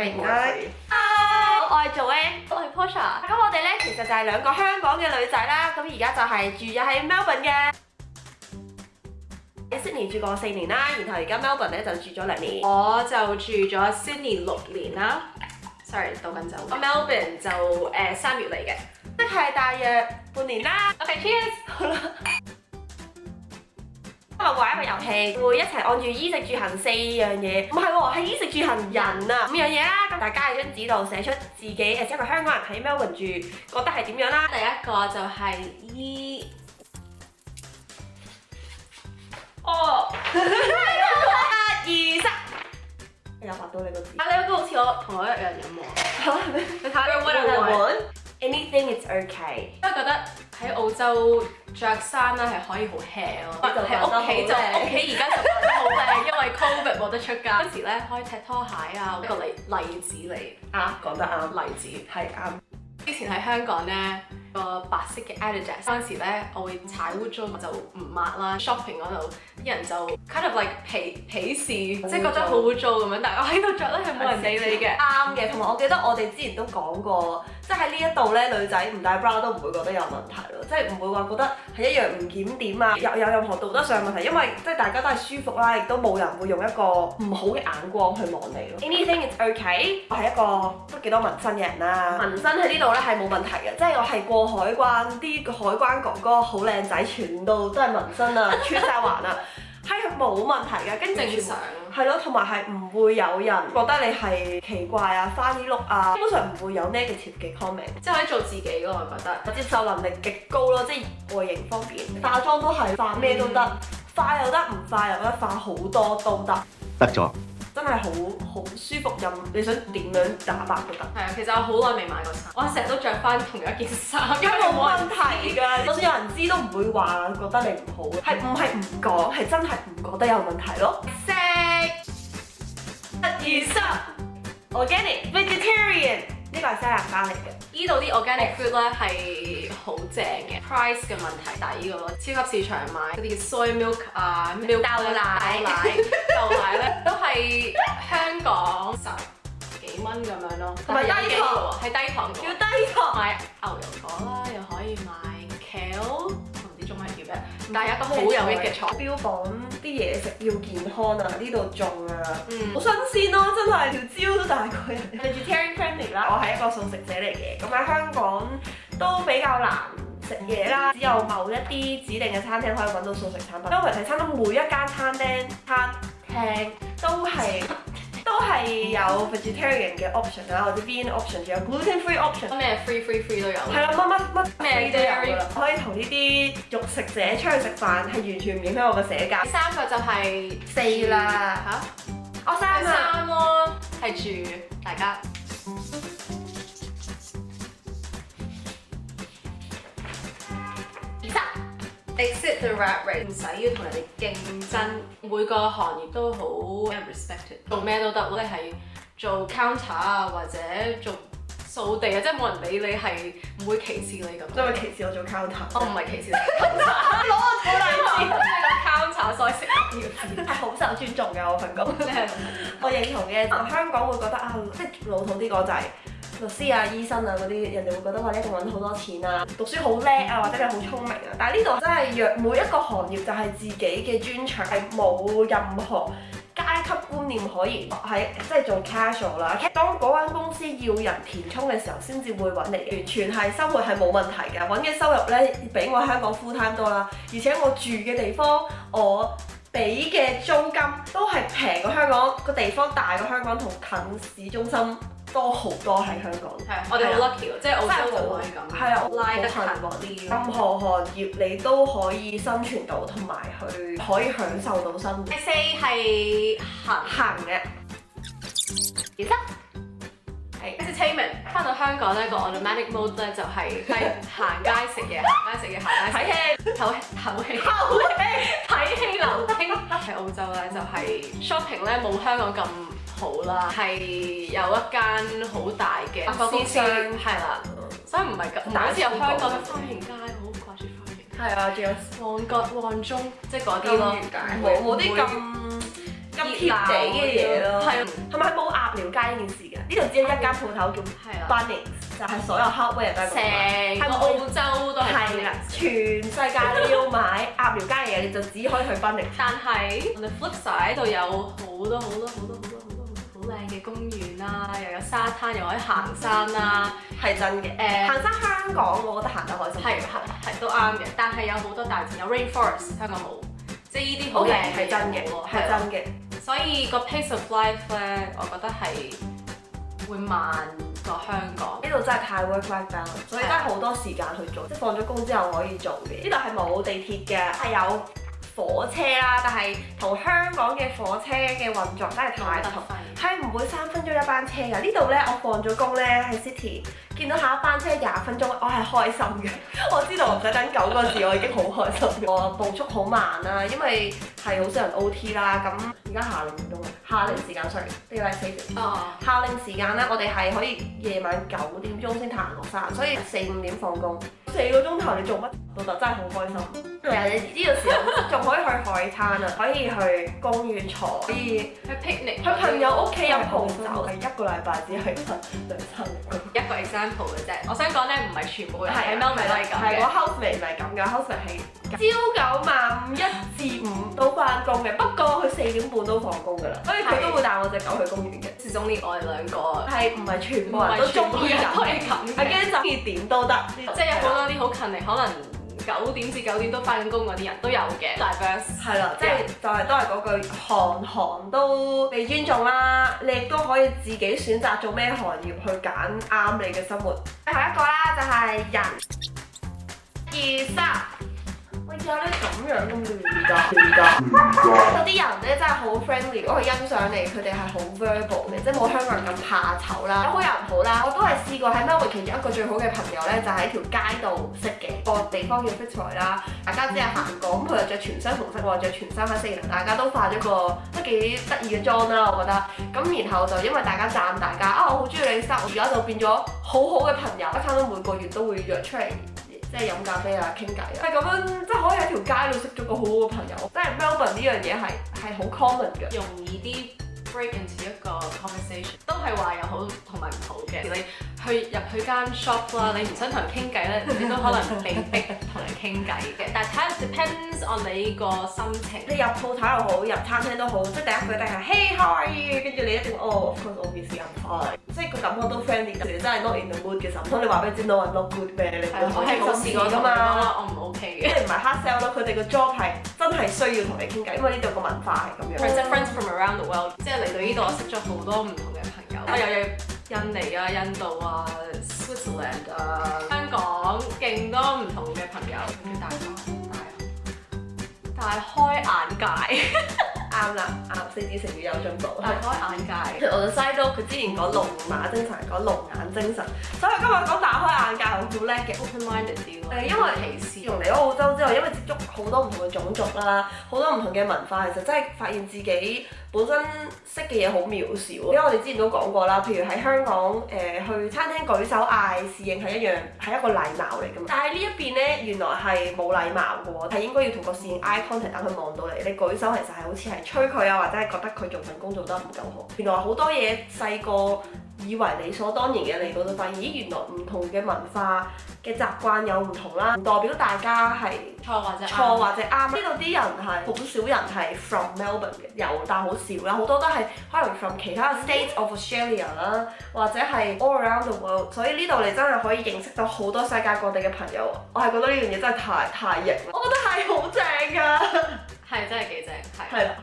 係唔該。我係 Joanne，我係 Portia。咁我哋咧其實就係兩個香港嘅女仔啦。咁而家就係住咗喺 Melbourne 嘅。喺 Sydney 住過4年啦，然後而家 Melbourne 咧就住咗2年。我就住咗 Sydney 6年啦。Sorry， 倒緊酒。Melbourne 就3月嚟嘅，即係大約半年啦。OK，cheers。好啦。今日玩一個遊戲，會一齊按住衣食住行4樣嘢，唔係喎，係衣食住行人啊5樣嘢啦。咁大家喺張紙度寫出自己一個香港人喺 Melbourne 住，覺得係點樣啦？第一個就係衣。哦。1、2、3。有畫到你個字。啊！你嗰個好似我同我一樣咁喎。你睇下佢 Anything is okay。因為覺得喺澳洲着衫咧係可以好 hea 咯，喺屋企而家就覺得好靚，因為 Covid 冇得出街。嗰時咧可以踢拖鞋啊，一個例子嚟。講得啱，例子係啱。之前喺香港咧，個白色嘅 Adidas 嗰陣時咧，我會踩污糟就唔抹啦。Shopping 嗰度啲人就 kind of like 鄙視，即係覺得好污糟咁樣。但係我喺度着咧係冇人理你嘅。啱嘅，同埋我記得我哋之前都講過，即係喺呢一度咧，女仔唔戴 bra 都唔會覺得有問題咯，即係唔會話覺得係一樣唔檢點啊，有任何道德上嘅問題，因為即係大家都係舒服啦，亦都冇人會用一個唔好嘅眼光去望你咯。Anything is okay。我係一個都幾多紋身嘅人啦，紋身喺呢度咧係冇問題嘅，即係我係過海關，啲海關哥哥好靚仔，全部都係紋身啊，穿晒環啊。係冇問題嘅，跟住正常係咯，同埋係唔會有人覺得你係奇怪啊、花呢碌啊，基本上唔會有 negative 嘅 comment，即係可以做自己咯，我覺得。我接受能力極高咯，即係外形方面，化妝都係化咩都得，化又得，唔化又得，化好多都得。得咗。真係好舒服，任你想點樣打扮都得。係啊，其實我好耐未買過衫，我成日都着翻同一件衫，因為冇問題㗎。就算有人知都唔會話覺得你唔好，係唔講，係真係唔覺得有問題咯。1、2、3 Organic Vegetarian 呢個係西蘭花嚟嘅。呢度啲 organic food 咧係好正嘅 price 嘅問題抵㗎咯，超級市場買嗰啲 soy milk 啊，豆奶咧都係香港10幾蚊咁樣咯，同埋低糖，係低糖嘅，要低糖。買牛油果啦，又可以買 kale，唔知中文叫咩，但係一個好有益嘅菜。標榜啲嘢食要健康啊，呢度種啊，好新鮮咯，真係條蕉都大過人。Vegetarian friendly 啦，我係一個素食者嚟嘅，咁喺香港都比較難食嘢啦，只有某一啲指定嘅餐廳可以揾到素食產品。因為睇餐廳每一間餐廳都係有 vegetarian 嘅 option 啦，或者 vegan option， 仲有 gluten free option， 咩 free 都有。係啦，乜咩都有㗎啦，可以同呢啲肉食者出去食飯，係完全唔影響我嘅社交。第3個就係4啦嚇，我3啦。第3咯，係住大家。Exit the rat race，唔使要同人哋競爭，每個行業都好 respected， 做咩都得，你係做 counter 啊，或者做掃地啊，即係冇人理你，係唔會歧視你咁。因為歧視我做 counter， 我唔係歧視你 counter， 攞我做例子，我 counter 所以食呢個字係好受尊重嘅我份工。我認同嘅，香港會覺得啊，即係老土啲講就係。律師啊、醫生啊嗰啲，人哋會覺得話你一定揾好多錢啊，讀書好叻啊，或者你好聰明啊。但係呢度真係若每一個行業就係自己嘅專長，係冇任何階級觀念可言。係即係做 casual 啦。當嗰間公司要人填充嘅時候，先至會揾你，完全係生活係冇問題嘅。揾嘅收入咧，比我香港 full time 多啦，而且我住嘅地方，我俾嘅租金都係平過香港，個地方大過香港，同近市中心多好多喺香港。係，我哋好 lucky 喎，即係澳洲就可以咁。係啊，拉得近啲。任何行業你都可以生存到，同埋去可以享受到生活。第4係行嘅。其實係 entertainment。翻到香港咧，個 automatic mode 咧就係行街食嘢、行街睇戲、睇戲、溜冰。喺澳洲咧就係 shopping 咧冇香港咁好啦，係有一間好大嘅百貨公司，係啦，所以唔係咁，好似有香港嘅花園街，好掛住花園街。係啊，仲有旺角、旺中，即係嗰啲咯，冇啲咁貼地嘅嘢咯。係啊，係咪冇鴨寮街呢件事嘅？呢呢度只有一間鋪頭叫係啦， Bunnings，就係所有 hardware 都係咁成個澳洲都係係啦，全世界你要買鴨寮街嘅嘢，你就只可以去 Bunnings。但係我哋 flip side 度有好多好靚嘅公園啦，又有沙灘，又可以行山啦，係真嘅。行山香港，我覺得行得開心。係都啱嘅。但係有好多大自然，有 rainforest 香港冇，即係呢啲好 OK，靚係真嘅，係真嘅。所以個 pace of life 咧，我覺得係會慢過香港。呢度真係太 work-life balance，所以真係好多時間去做，即係放咗工之後可以做嘅。呢度係冇地鐵嘅，係有火車啦，但係同香港嘅火車嘅運作真係太唔同，係唔會3分鐘一班車㗎。呢度咧，我放咗工咧喺 City 見到下一班車20分鐘，我係開心嘅。我知道我唔使等9個字，我已經好開心。我步速好慢啦，因為係好少人 OT 啦。咁而家夏令鐘啊，夏令時間 sorry，daylight saving。夏令時間咧，我哋係可以夜晚9點鐘先行落山，所以4、5點放工，4個鐘頭你做乜都得，真係好開心。你呢個時候仲可以去海灘啊，可以去公園坐，可以去 picnic，去朋友屋企飲紅酒，係1個禮拜只係得2、3日。一個 example 嘅啫。我想講咧，唔係全部人喺 Melbourne 都係咁嘅。係我 housemate 唔係咁嘅 housemate 係朝9晚5，1至5都翻工嘅。不過佢4點半都放工㗎啦，所以佢都會帶我隻狗去公園嘅。始終呢我哋兩個係唔係全部人都中意咁？都係咁我驚就中意點都得，即係有好多啲好近嚟，可能9點至9點都翻緊工嗰啲人都有嘅。diverse 係啦，即係就係都係嗰句，行行都被尊重啦。你亦都可以自己選擇做咩行業去揀啱你嘅生活。最後一個啦，就係人。2、3。喂，有咧咁樣咁亂㗎？有啲人咧真係好 friendly，我去欣賞你，佢哋係好 verbal 嘅，即係冇香港人咁怕醜啦。有好有唔好啦，我都係試過喺 Melbourne 其中一個最好嘅朋友咧，就喺條街度識嘅，個地方叫 Fitzroy 啦。大家只係行過，咁佢就着全身紅色，我着全身黑色，大家都化咗個都幾得意嘅妝啦，我覺得。咁然後就因為大家讚大家啊，我好中意你嘅衫，而家就變咗好好嘅朋友，差唔多每個月都會約出嚟。即係飲咖啡啊、傾偈啊，係咁樣，即係可以喺條街度識咗個好好嘅朋友。即係 Melbourne 呢樣嘢係好 common 嘅，容易啲 break into 一個 conversation， 都係話有好同埋唔好嘅。你入去間 shop 啦，你唔想同人傾偈咧，你都可能被逼同人傾偈嘅。但係睇下 depends on 你個心情。你入鋪頭又好，入餐廳都好，即係第一句一定係 Hey how are you， 跟住你一定of course obviously I'm fine， 即係個感覺都 friendly。有時真係 not in the mood 嘅時候，唔通你話俾佢知 no I'm not good 咩？你我係冇試過㗎嘛，我唔 OK 嘅。即係唔係 hard sell 咯？佢哋個 job 係真係需要同你傾偈，因為呢度個文化係咁樣。friends from around the world， 即係嚟到呢度，我識咗好多唔同嘅朋友，有印尼啊、印度啊、Switzerland 啊、香港，勁多唔同嘅朋友，叫大開眼界。啱啦，4字成語有進步。大開眼界。我就嘥咗佢之前講龍馬精神，講龍眼精神，所以今日講大開眼界好叻嘅。open-minded 啲咯。因為自從嚟咗澳洲之後，因為接觸好多唔同嘅種族啦，好多唔同嘅文化，其實真係發現自己本身識嘅嘢好渺小。因為我哋之前都講過啦，譬如喺香港去餐廳舉手嗌侍應係一個禮貌嚟㗎嘛。但係呢一邊咧，原來係冇禮貌嘅喎，係應該要同個侍應 eye contact，等佢望到你。你舉手其實係好似係催佢啊，或者係覺得佢做份工做得唔夠好。原來好多嘢細個以為理所當然嘅，嚟到就發現咦，原來唔同嘅文化嘅習慣有唔同啦，唔代表大家係錯或者啱。呢度啲人係好少人係 from Melbourne 嘅，有但好少啦，好多都係可能 from 其他 states of Australia 啦，或者係 all around the world。所以呢度你真係可以認識到好多世界各地嘅朋友。我係覺得呢樣嘢真係太型啦，我覺得係好正㗎，係真係幾正，係啦。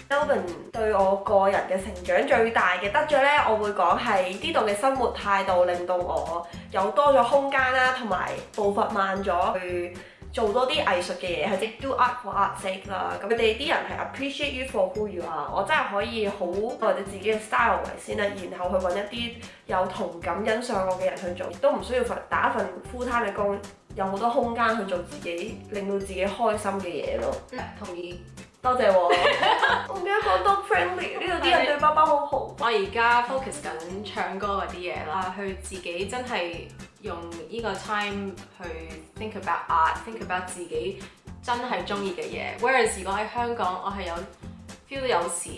Melbourne 對我個人嘅成長最大嘅得著呢，我會講係呢度嘅生活態度令到我有多咗空間啦，同埋步伐慢咗去做多啲藝術嘅嘢，係即 do art for art's sake 啦。咁佢哋啲人係 appreciate you for who you are，我真係可以好或者自己嘅 style 為先啦，然後去揾一啲有同感欣賞我嘅人去做，亦都唔需要打一份 full time 嘅工，有好多空間去做自己令到自己開心嘅嘢咯。同意。多謝喎，我唔記得講 dog friendly， 呢度啲人對包包好好。我而家 focus 緊唱歌嗰啲嘢啦，去自己真係用呢個 time 去 think about art，think about 自己真係中意嘅嘢。Whereas 如果喺香港，我係有 feel 到有時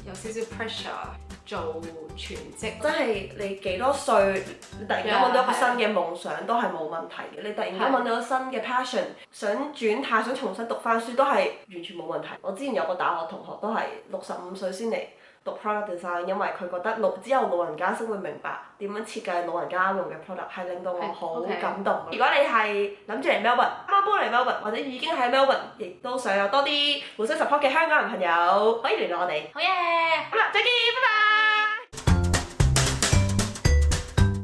有少少 pressure 做全職。真係你幾多歲，你突然間揾到一個新嘅夢想都係冇問題嘅。你突然間揾到新嘅 passion，想轉態想重新讀翻書都係完全冇問題。我之前有個大學同學都係65歲先嚟讀 product design，因為佢覺得只有老人家先會明白點樣設計老人家用嘅 product， 係令到我好感動。如果你係諗住嚟 Melbourne，啱啱搬嚟 Melbourne，或者已經喺 Melbourne，亦都想有多啲互相 support 嘅香港人朋友，可以聯絡我哋。好嘢！好啦，再見，拜拜。